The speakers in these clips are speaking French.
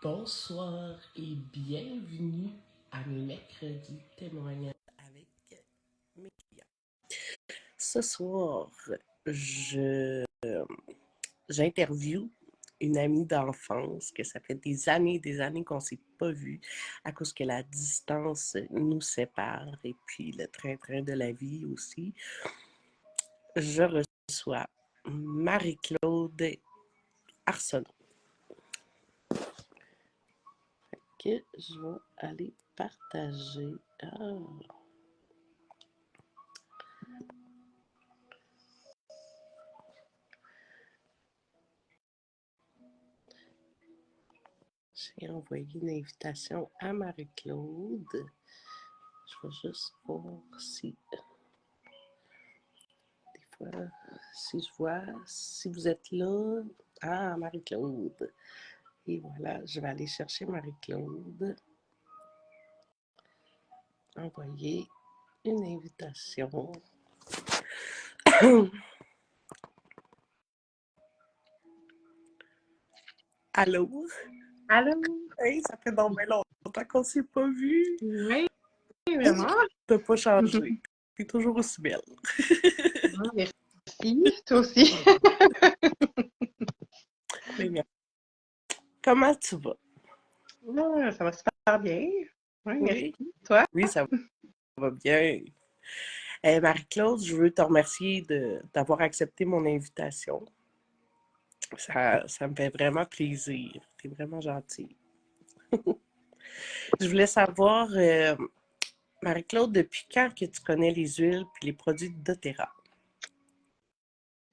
Bonsoir et bienvenue à mes mercredis témoignages avec mes clients. Ce soir, je j'interviewe une amie d'enfance que ça fait des années qu'on ne s'est pas vu à cause que la distance nous sépare et puis le train-train de la vie aussi. Je reçois Marie-Claude Arsenault. Que je vais aller partager. J'ai envoyé une invitation à Marie-Claude. Je vais juste voir si, des fois, si je vois, si vous êtes là. Ah, Marie-Claude. Et voilà, je vais aller chercher Marie-Claude. Envoyer une invitation. Allô? Allô? Hey, ça fait donc bien longtemps qu'on ne s'est pas vu. Oui, vraiment. T'as pas changé. T'es toujours aussi belle. Merci, toi aussi. Comment tu vas? Ça va super bien. Oui, merci. Oui. Toi? Oui, ça va bien. Marie-Claude, je veux te remercier d'avoir accepté mon invitation. Ça me fait vraiment plaisir. Tu es vraiment gentille. Je voulais savoir, Marie-Claude, depuis quand que tu connais les huiles et les produits de doTERRA?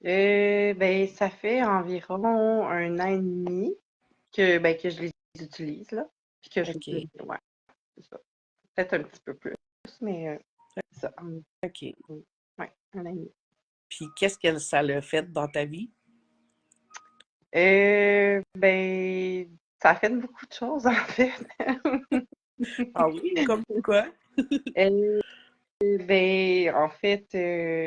Ben, ça fait environ 1 an et demi que je les utilise, là. Puis que je OK. ouais, c'est ça. Peut-être un petit peu plus, mais c'est ça. OK. Ouais, 1 an et demi. Puis qu'est-ce que ça l'a fait dans ta vie? Ben, ça a fait beaucoup de choses, en fait. Ah oui, comme quoi? Euh, Ben, en fait,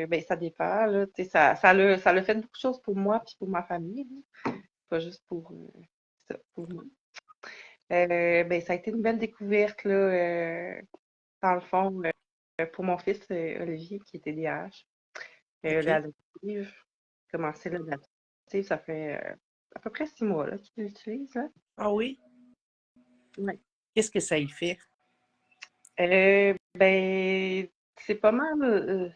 ben, ça dépend, là. Tu sais, ça l'a fait beaucoup de choses pour moi puis pour ma famille, là. Pas juste pour moi. Ben, ça a été une belle découverte, là, dans le fond, pour mon fils Olivier, qui est TDAH. OK. L'adaptive, commencé l'adaptive, ça fait à peu près 6 mois, là, qu'il l'utilise, là. Ah oui? Ouais. Qu'est-ce que ça y fait? Ben, c'est pas mal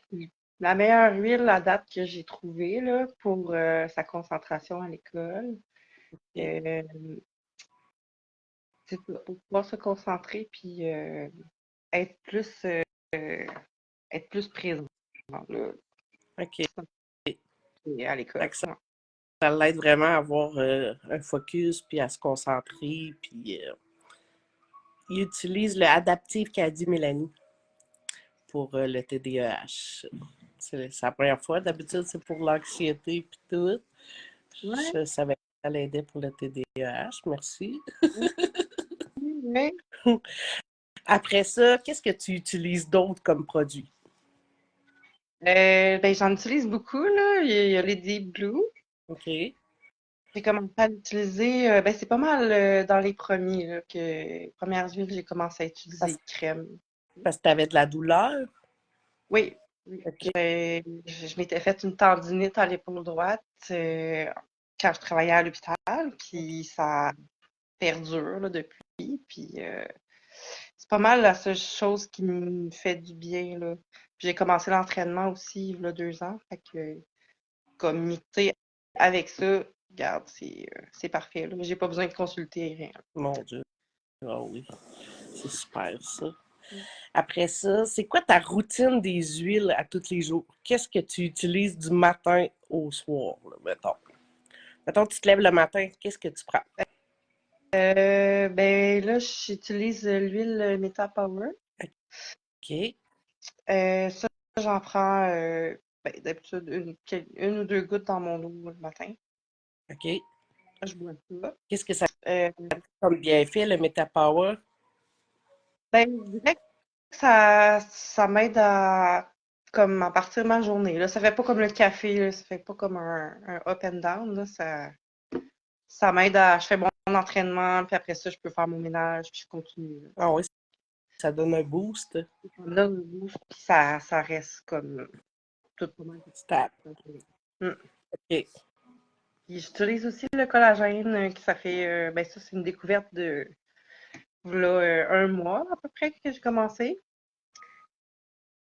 la meilleure huile à date que j'ai trouvée là, pour sa concentration à l'école. OK. Euh, c'est ça, pour pouvoir se concentrer puis être plus euh, être plus présent là, OK. à l'école. Fait que ça, Ouais. ça l'aide vraiment à avoir un focus puis à se concentrer. Puis il utilise le adaptif qu'a dit Mélanie pour le TDAH. C'est la première fois. D'habitude, c'est pour l'anxiété puis tout. Ouais, Je savais que ça l'aidait pour le TDAH. Merci. ouais. Après ça, qu'est-ce que tu utilises d'autre comme produit? Ben, j'en utilise beaucoup, là. Il y a les Deep Blue. OK. J'ai commencé à l'utiliser, ben, c'est pas mal dans les premiers, là, premières huiles, j'ai commencé à Parce, utiliser crème. parce que tu avais de la douleur. Oui, oui. OK. Je m'étais fait une tendinite à l'épaule droite quand je travaillais à l'hôpital, puis ça perdure là, depuis. Puis c'est pas mal la seule chose qui me fait du bien, là. Puis j'ai commencé l'entraînement aussi il y a 2 ans. Fait que comme mixer avec ça, regarde, c'est parfait, là. J'ai pas besoin de consulter rien. Mon Dieu. Ah oui. C'est super ça. Après ça, c'est quoi ta routine des huiles à tous les jours? Qu'est-ce que tu utilises du matin au soir, là, mettons? Mettons, tu te lèves le matin, qu'est-ce que tu prends? Ben là, j'utilise l'huile Meta Power. OK. Ça, j'en prends ben, d'habitude une ou 2 gouttes dans mon eau le matin. OK. Je bois ça. Qu'est-ce que ça Euh, fait comme bienfait, le MetaPower? ben, je dirais que ça m'aide comme à partir de ma journée. Là. Ça fait pas comme le café, là. Ça fait pas comme un up and down. Là. ça m'aide je fais mon entraînement, puis après ça, je peux faire mon ménage, puis je continue. Ah oui, ça donne un boost. Là, puis ça reste comme tout pas mal. Stable. Mm. OK. Puis j'utilise aussi le collagène, qui ça fait, ben ça, c'est une découverte de, là, un mois à peu près que j'ai commencé.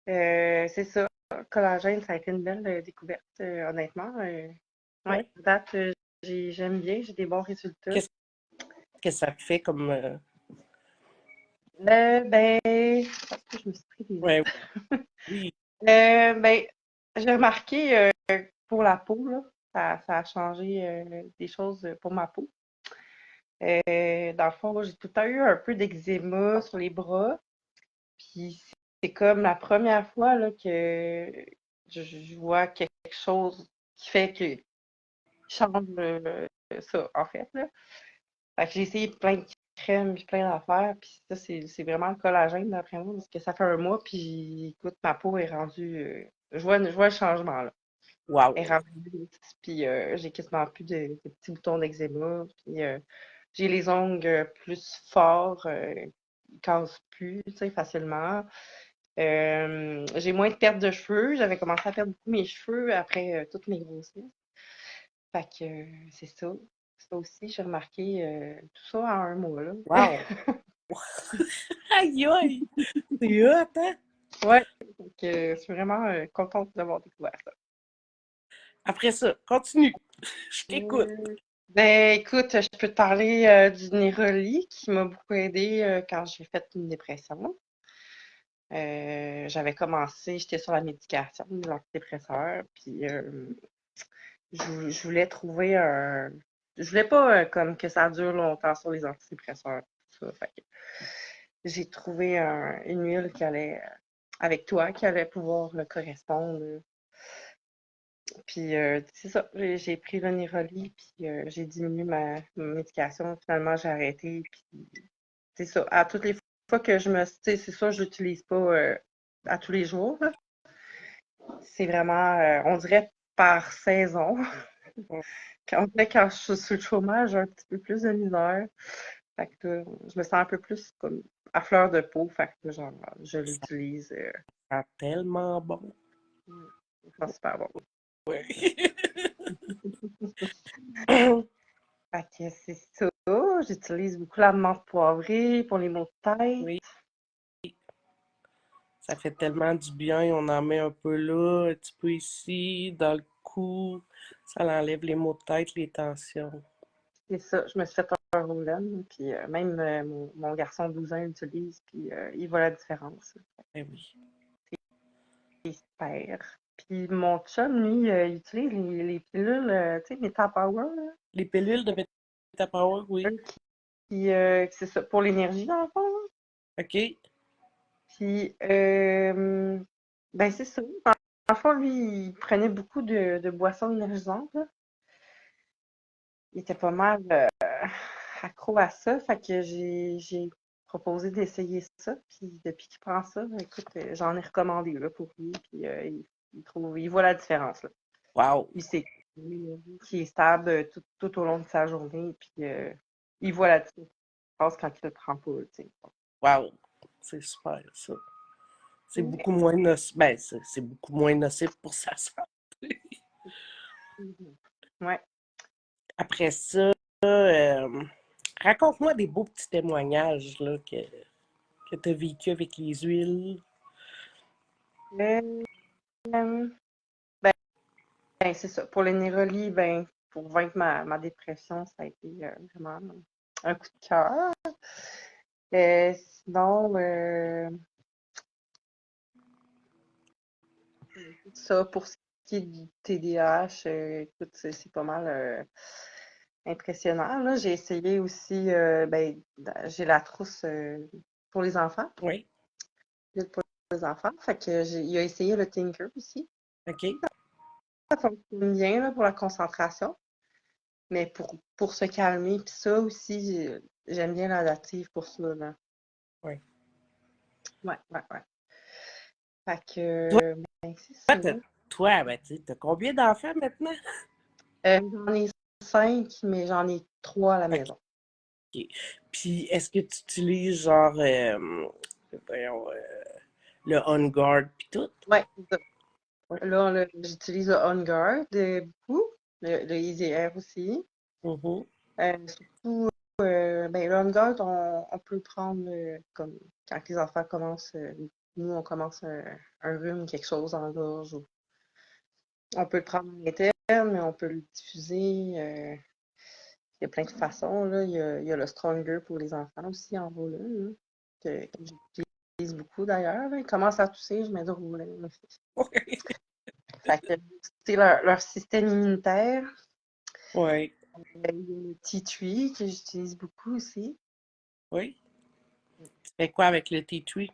C'est ça, le collagène, ça a été une belle découverte, honnêtement. Ouais, Ouais. à date, j'aime bien, j'ai des bons résultats. Qu'est-ce que ça fait comme. Ben, parce que je me suis pris des Ouais, notes. oui. Ben, j'ai remarqué pour la peau, là, ça a changé des choses pour ma peau. Dans le fond, j'ai tout le temps eu un peu d'eczéma sur les bras. Puis c'est comme la première fois là, que je vois quelque chose qui fait que change ça, en fait, là. Fait que j'ai essayé plein de crèmes puis plein d'affaires. Puis ça, c'est vraiment le collagène d'après moi, parce que ça fait un mois, puis écoute, ma peau est rendue. Je vois le changement là. Elle est Wow. rendue lisse, puis j'ai quasiment plus de petits boutons d'eczéma. Puis j'ai les ongles plus forts, ils cassent plus, tu sais, facilement. J'ai moins de perte de cheveux. J'avais commencé à perdre beaucoup mes cheveux après toutes mes grossesses. Fait que c'est ça. Ça aussi, j'ai remarqué tout ça en un mois, là. Wow. Aïe, aïe. C'est hot, hein? Ouais. Donc, je suis vraiment contente d'avoir découvert ça. Après ça, continue. Je t'écoute. Ben, écoute, je peux te parler du Néroli qui m'a beaucoup aidé quand j'ai fait une dépression. J'avais commencé, j'étais sur la médication, des antidépresseurs, puis je voulais trouver un. Je voulais pas comme que ça dure longtemps sur les antidépresseurs. Tout ça. Fait que j'ai trouvé une huile qui allait avec toi, qui allait pouvoir me correspondre. Puis c'est ça, j'ai pris le Néroli, puis j'ai diminué ma médication. Finalement, j'ai arrêté. Puis c'est ça. À toutes les fois que je me. Tu sais, c'est ça, je l'utilise pas à tous les jours, là. C'est vraiment, on dirait par saison. On dirait quand je suis sur le chômage, j'ai un petit peu plus de misère. Fait que là, je me sens un peu plus comme à fleur de peau. Fait que là, genre, je Ça l'utilise. sent tellement bon. Ça sent super bon. Oui. Fait que c'est ça. J'utilise beaucoup la menthe poivrée pour les maux de tête. Oui, ça fait tellement du bien. On en met un peu là, un petit peu ici, dans le cou. Ça enlève les maux de tête, les tensions. C'est ça. Je me suis fait un roll-on. Puis même mon garçon de 12 ans l'utilise. Puis il voit la différence. Eh oui. C'est super. Puis mon chum, lui, il utilise les pilules, tu sais, Meta Power, là. Les pilules de Metapower, oui. Puis c'est ça, pour l'énergie, dans le fond, là. OK. Puis, ben c'est ça. Dans le fond, lui, il prenait beaucoup de boissons énergisantes, là. Il était pas mal accro à ça. Fait que j'ai proposé d'essayer ça. Puis depuis qu'il prend ça, ben, écoute, j'en ai recommandé là, pour lui. Puis il voit la différence, là. Wow. Lui, c'est qui est stable tout au long de sa journée. Puis il voit la différence quand il le prend pas, tu sais. Wow. C'est super, ça. C'est Ouais. beaucoup moins nocif. Ben, c'est beaucoup moins nocif pour sa santé. Ouais. Après ça, raconte-moi des beaux petits témoignages là, que tu as vécu avec les huiles. Euh, ben, c'est ça. Pour les Néroli, ben, pour vaincre ma dépression, ça a été vraiment un coup de cœur. Sinon, ça, pour ce qui est du TDAH, écoute, c'est pas mal impressionnant, là. J'ai essayé aussi, ben, j'ai la trousse pour les enfants, Oui. l'huile pour les enfants. Fait que il a essayé le Tinker aussi. OK. Ça fonctionne bien là, pour la concentration, mais pour se calmer, puis ça aussi, j'aime bien l'adaptive pour ça, là. Oui. Ouais, ouais, ouais. Fait Toi, que, ben, c'est ça. toi ben, tu as combien d'enfants maintenant? J'en ai 5, mais j'en ai 3 à la OK. maison. Puis, est-ce que tu utilises genre voyons, le On Guard puis tout? Ouais, c'est ça. Ouais. Là, j'utilise le On Guard beaucoup, le Easy Air aussi. Mhm. Surtout, ben, le On Guard, on peut le prendre comme quand les enfants commencent, nous, on commence un rhume, quelque chose en gorge. On peut le prendre en interne, mais on peut le diffuser. Il y a plein de façons, là. Il y a le Stronger pour les enfants aussi en roulant, là, que j'utilise beaucoup d'ailleurs. Là. Ils commencent à tousser, je mets du roulant. Fait que c'est leur système immunitaire. Oui, Il y a le Tea Tree que j'utilise beaucoup aussi. oui. Tu fais quoi avec le tea tree?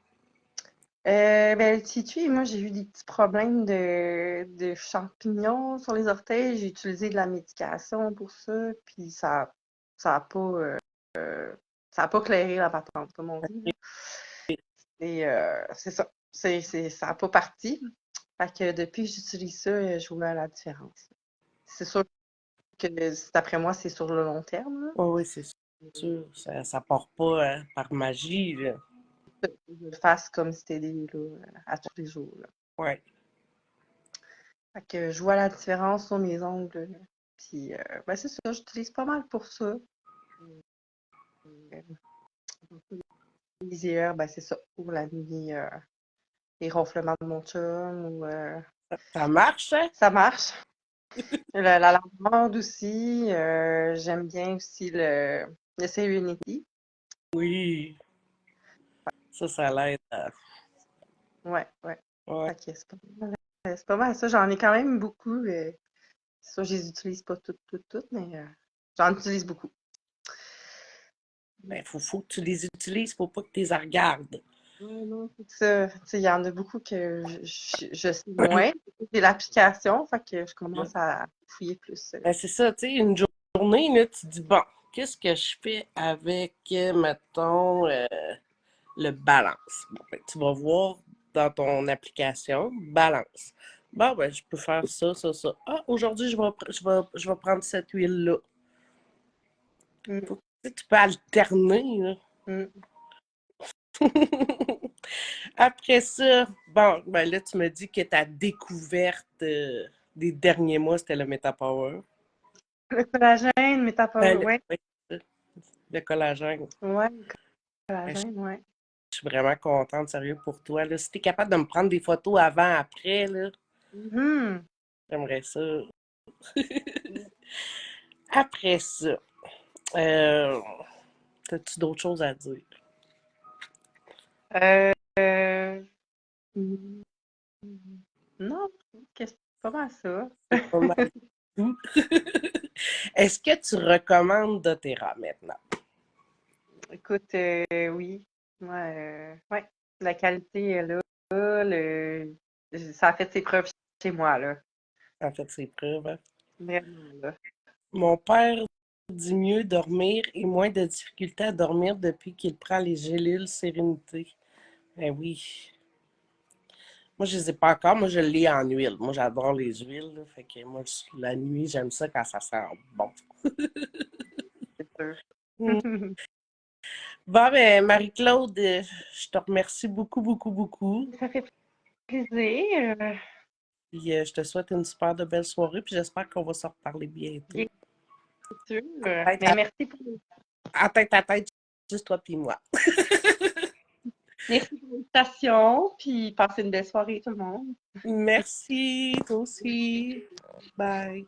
Ben, le Tea Tree, moi j'ai eu des petits problèmes de champignons sur les orteils. J'ai utilisé de la médication pour ça, puis ça a pas, ça a pas clairé la patente, comme on dit. Là. Et c'est ça. Ça n'a pas parti. Fait que depuis que j'utilise ça, je vois la différence. C'est sûr que d'après moi, c'est sur le long terme. Là. Oui, oui, c'est sûr. Ça part pas par magie, là. Que je le fasse comme c'était là, à tous les jours. Là. Ouais. Fait que je vois la différence sur mes ongles. Là. Puis, ben c'est ça, j'utilise pas mal pour ça. Les yeux, ben c'est ça, pour la nuit, les ronflements de mon chum. Ou, Ça marche, hein? ça marche. La lavande aussi. J'aime bien aussi le Serenity. Oui. Ça l'aide à... Ouais, ouais. Ouais. Fait que c'est pas mal ça. J'en ai quand même beaucoup. C'est sûr, je les utilise pas toutes, mais j'en utilise beaucoup. Ben, faut que tu les utilises, faut pas que tu les regardes. Ouais, non, c'est ça. Tu sais, il y en a beaucoup que je sais moins. J'ai l'application, fait que je commence à fouiller plus. Ben, c'est ça, tu sais, une journée, là, tu te dis, bon, qu'est-ce que je fais avec, mettons, le balance? Bon, ben, tu vas voir dans ton application, balance. Bon, ben, je peux faire ça, ça, ça. Ah, aujourd'hui, je vais prendre cette huile-là. Mm, Tu peux alterner, là. mm. Après ça, bon, ben là, tu me dis que ta découverte des derniers mois, c'était le Metapower. Le collagène, mais t'as pas. Ouais, Oui, le collagène. ouais, le Ben, je collagène, ouais. suis vraiment contente, sérieux, pour toi. Là. Si tu es capable de me prendre des photos avant, après, là, Mhm. j'aimerais ça. Après ça, euh, as-tu d'autres choses à dire? Euh, euh, mm, non, qu'est-ce que c'est pas mal ça. C'est pas mal tout. Est-ce que tu recommandes doTERRA maintenant? Écoute, oui. Ouais. La qualité est là. Ça a fait ses preuves chez moi, là. En fait, c'est preuve. Hein? Vraiment, là. Mon père dit mieux dormir et moins de difficultés à dormir depuis qu'il prend les gélules Sérénité. Ben oui. Moi, je les ai pas encore. Moi, je l'ai en huile. Moi, j'adore les huiles. Là. Fait que moi, la nuit, j'aime ça quand ça sent bon. C'est sûr. Mm. Bon, ben, Marie-Claude, je te remercie beaucoup, beaucoup, beaucoup. Ça fait plaisir. Puis, je te souhaite une super de belle soirée. Puis, j'espère qu'on va se reparler bientôt. Bien sûr. Tête Mais merci pour, à tête, juste toi puis moi. merci pour l'invitation. Puis passez une belle soirée, tout le monde. Merci, toi aussi. Bye.